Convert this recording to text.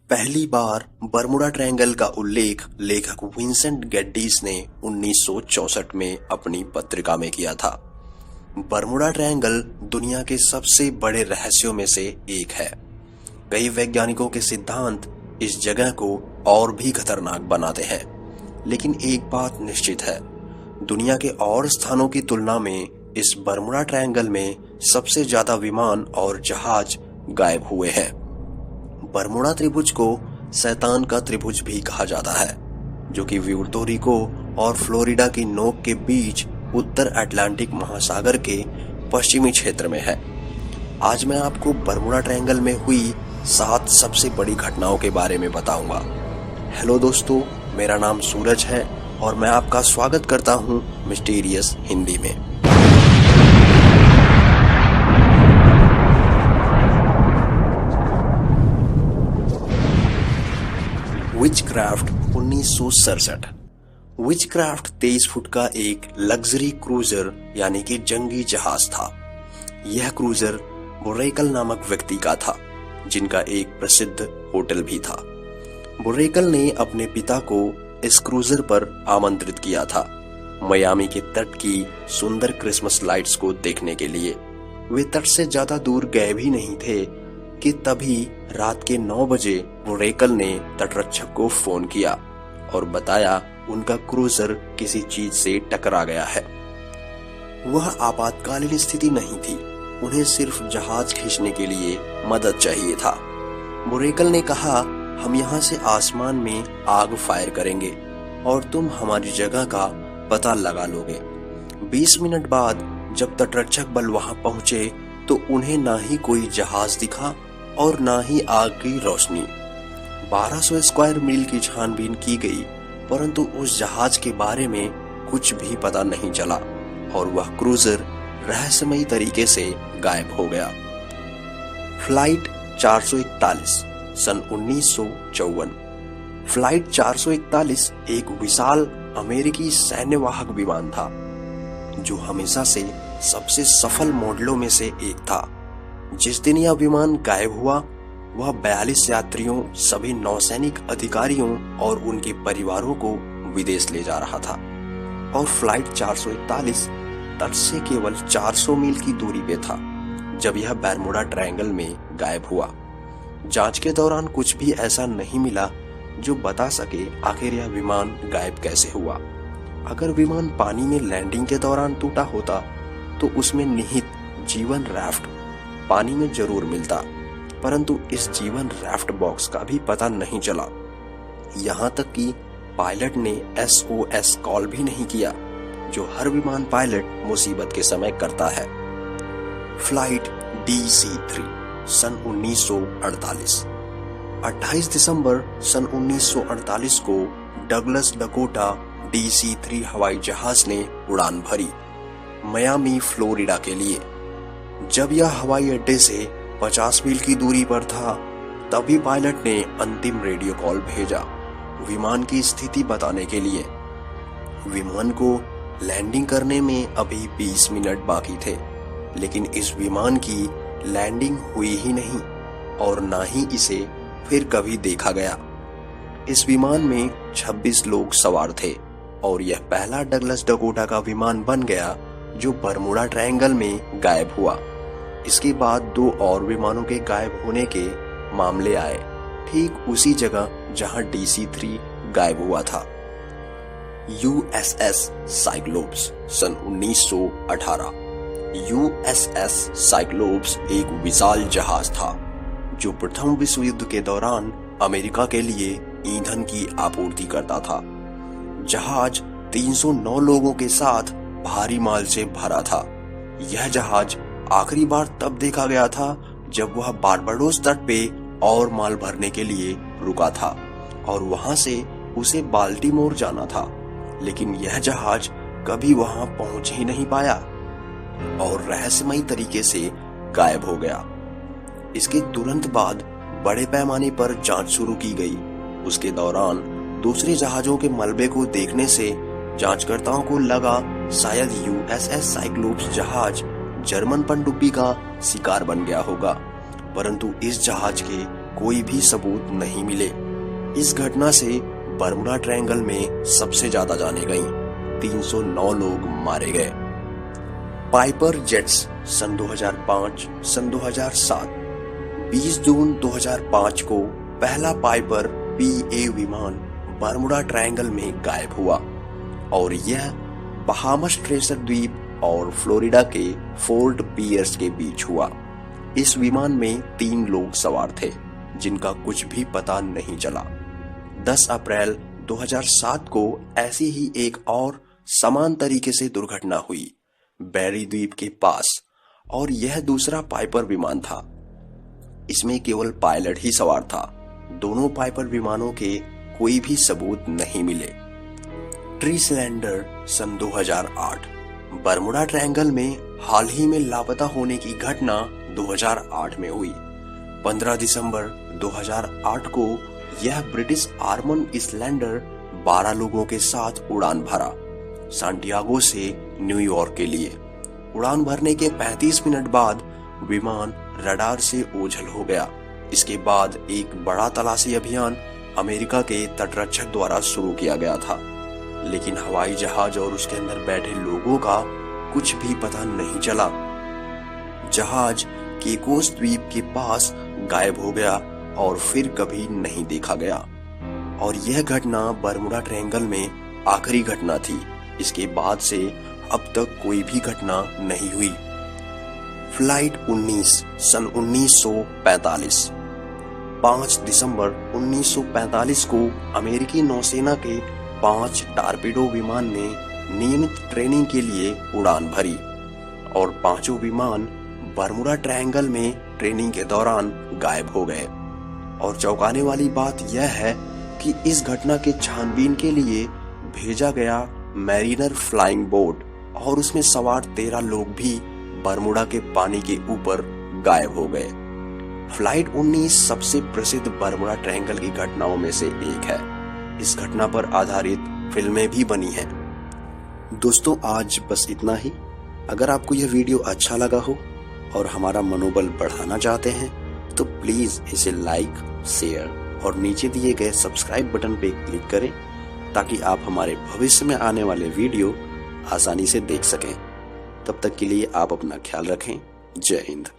पहली बार Bermuda triangle का उल्लेख लेखक विंसेंट गेड्डीज ने 1964 में अपनी पत्रिका में किया था। बरमुडा ट्रायंगल दुनिया के सबसे बड़े रहस्यों में से एक है। कई वैज्ञानिकों के सिद्धांत इस जगह को और भी खतरनाक बनाते हैं, लेकिन एक बात निश्चित है, दुनिया के और स्थानों की तुलना में इस बरमुडा ट्रायंगल में सबसे ज्यादा विमान और जहाज गायब हुए हैं। बरमुडा त्रिभुज को शैतान का त्रिभुज भी कहा जाता है, जो कि प्यूर्तो रिको और फ्लोरिडा की नोक के बीच उत्तर अटलांटिक महासागर के पश्चिमी क्षेत्र में है। आज मैं आपको बरमुडा ट्रायंगल में हुई 7 सबसे बड़ी घटनाओं के बारे में बताऊंगा। हेलो दोस्तों, मेरा नाम सूरज है और मैं आपका स्वागत करता हूं मिस्टीरियस हिंदी में। विचक्राफ्ट 1967। विचक्राफ्ट 23 फुट का एक लग्जरी क्रूजर यानी कि जंगी जहाज था। यह क्रूजर बुरेकल नामक व्यक्ति का था, जिनका एक प्रसिद्ध होटल भी था। बुरेकल ने अपने पिता को इस क्रूजर पर आमंत्रित किया था, मियामी के तट की सुंदर क्रिसमस लाइट्स को देखने के लिए। वे तट से ज्यादा दूर गए भी नहीं थे कि तभी रात के 9 बजे बुरेकल ने तटरक्षक को फोन किया और बताया उनका क्रूजर किसी चीज से टकरा गया है। वह आपातकालीन स्थिति नहीं थी, उन्हें सिर्फ जहाज खींचने के लिए मदद चाहिए था। बुरेकल ने कहा, हम यहाँ से आसमान में आग फायर करेंगे और तुम हमारी जगह का पता लगा लोगे। 20 मिनट बाद जब तटरक्षक बल वहां पहुंचे तो उन्हें ना ही कोई जहाज दिखा और ना ही आग की रोशनी। 1200 स्क्वायर मील की छानबीन की गई, परंतु उस जहाज के बारे में कुछ भी पता नहीं चला और वह क्रूजर रहस्यमयी तरीके से गायब हो गया। फ्लाइट 441 सन 1954। फ्लाइट 441 एक विशाल अमेरिकी सैन्यवाहक विमान था, जो हमेशा से सबसे सफल मॉडलों में से एक था। जिस दिन यह विमान गायब हुआ, वह 42 यात्रियों, सभी नौसैनिक अधिकारियों और उनके परिवारों को विदेश ले जा रहा था। और फ्लाइट 441 तट से केवल 400 मील की दूरी पे था जब यह बरमुडा ट्रायंगल में गायब हुआ। जांच के दौरान कुछ भी ऐसा नहीं मिला जो बता सके आखिर यह विमान गायब कैसे हुआ। अगर विमान पानी में लैंडिंग के दौरान टूटा होता तो उसमें निहित जीवन राफ्ट पानी में जरूर मिलता, परंतु इस जीवन राफ्ट बॉक्स का भी पता नहीं चला। यहाँ तक कि पायलट ने SOS कॉल भी नहीं किया, जो हर विमान पायलट मुसीबत के समय करता है। फ्लाइट DC-3 सन 1948। 28 दिसंबर सन 1948 को डगलस डकोटा DC-3 हवाई जहाज ने उड़ान भरी मियामी फ्लोरिडा के लिए। जब यह हवाई अड्डे से 50 मील की दूरी पर था, तभी पायलट ने अंतिम रेडियो कॉल भेजा विमान की स्थिति बताने के लिए। विमान को लैंडिंग करने में अभी 20 मिनट बाकी थे, लेकिन इस विमान की लैंडिंग हुई ही नहीं और ना ही इसे फिर कभी देखा गया। इस विमान में 26 लोग सवार थे और यह पहला डगलस डकोटा का विमान बन गया जो बरमुडा ट्रायंगल में गायब हुआ। इसके बाद 2 और विमानों के गायब होने के मामले आए, ठीक उसी जगह जहां DC-3 गायब हुआ था। USS साइक्लोप्स सन 1918। USS साइक्लोप्स एक विशाल जहाज था जो प्रथम विश्व युद्ध के दौरान अमेरिका के लिए ईंधन की आपूर्ति करता था। जहाज 309 लोगों के साथ भारी माल से भरा था। यह जहाज आखिरी बार तब देखा गया था जब वह बारबाडोस तट पे और माल भरने के लिए रुका था और वहां से उसे बाल्टीमोर जाना था, लेकिन यह जहाज कभी वहां पहुंच ही नहीं पाया और रहस्यमयी तरीके से गायब हो गया। इसके तुरंत बाद बड़े पैमाने पर जांच शुरू की गई। उसके दौरान दूसरे जहाजों के मलबे को देखने से जांचकर्ताओं को लगा शायद USS साइक्लोप्स जहाज जर्मन पनडुब्बी का शिकार बन गया होगा, परंतु इस जहाज के कोई भी सबूत नहीं मिले। इस घटना से बर्मुडा ट्रायंगल में सबसे ज्यादा जानें गईं। 309 लोग मारे गए। पाइपर जेट्स सन 2005, सन 2007। 20 जून 2005 को पहला पाइपर PA विमान बर्मुडा ट्रायंगल में गायब हुआ और यह बहामास ट्रेजर द्वीप और फ्लोरिडा के फोर्ट पियर्स के बीच हुआ। इस विमान में 3 लोग सवार थे जिनका कुछ भी पता नहीं चला। 10 अप्रैल 2007 को ऐसी ही एक और समान तरीके से दुर्घटना हुई बैरी द्वीप के पास और यह दूसरा पाइपर विमान था। इसमें केवल पायलट ही सवार था। दोनों पाइपर विमानों के कोई भी सबूत नहीं मिले। ट्री सिलेंडर सन 2008। बर्मुडा ट्रायंगल में हाल ही में लापता होने की घटना 2008 में हुई। 15 दिसंबर 2008 को यह ब्रिटिश आर्मन इसलैंडर 12 लोगों के साथ उड़ान भरा सांटियागो से न्यूयॉर्क के लिए। उड़ान भरने के 35 मिनट बाद विमान रडार से ओझल हो गया। इसके बाद एक बड़ा तलाशी अभियान अमेरिका के तटरक्षक द्वारा शुरू किया गया था, लेकिन हवाई जहाज और उसके अंदर बैठे लोगों का कुछ भी पता नहीं चला। जहाज केकोस द्वीप के पास गायब हो गया और फिर कभी नहीं देखा गया और यह घटना बर्मुडा ट्रायंगल में आखिरी घटना थी। इसके बाद से अब तक कोई भी घटना नहीं हुई। फ्लाइट 19 सन 1945। 5 दिसंबर 1945 को अमेरिकी नौसेना के 5 टारपीडो विमान ने नियमित ट्रेनिंग के लिए उड़ान भरी और 5 विमान बर्मुडा ट्रायंगल में ट्रेनिंग के दौरान गायब हो गए। और चौंकाने वाली बात यह है कि इस घटना के छानबीन के लिए भेजा गया मैरिनर फ्लाइंग बोट और उसमें सवार 13 लोग भी बर्मुडा के पानी के ऊपर गायब हो गए। फ्लाइट 19 सबसे प्रसिद्ध बर्मुडा ट्रायंगल की घटनाओं में से एक है। इस घटना पर आधारित फिल्में भी बनी हैं। दोस्तों, आज बस इतना ही। अगर आपको यह वीडियो अच्छा लगा हो और हमारा मनोबल बढ़ाना चाहते हैं तो प्लीज इसे लाइक, शेयर और नीचे दिए गए सब्सक्राइब बटन पे क्लिक करें ताकि आप हमारे भविष्य में आने वाले वीडियो आसानी से देख सकें। तब तक के लिए आप अपना ख्याल रखें। जय हिंद।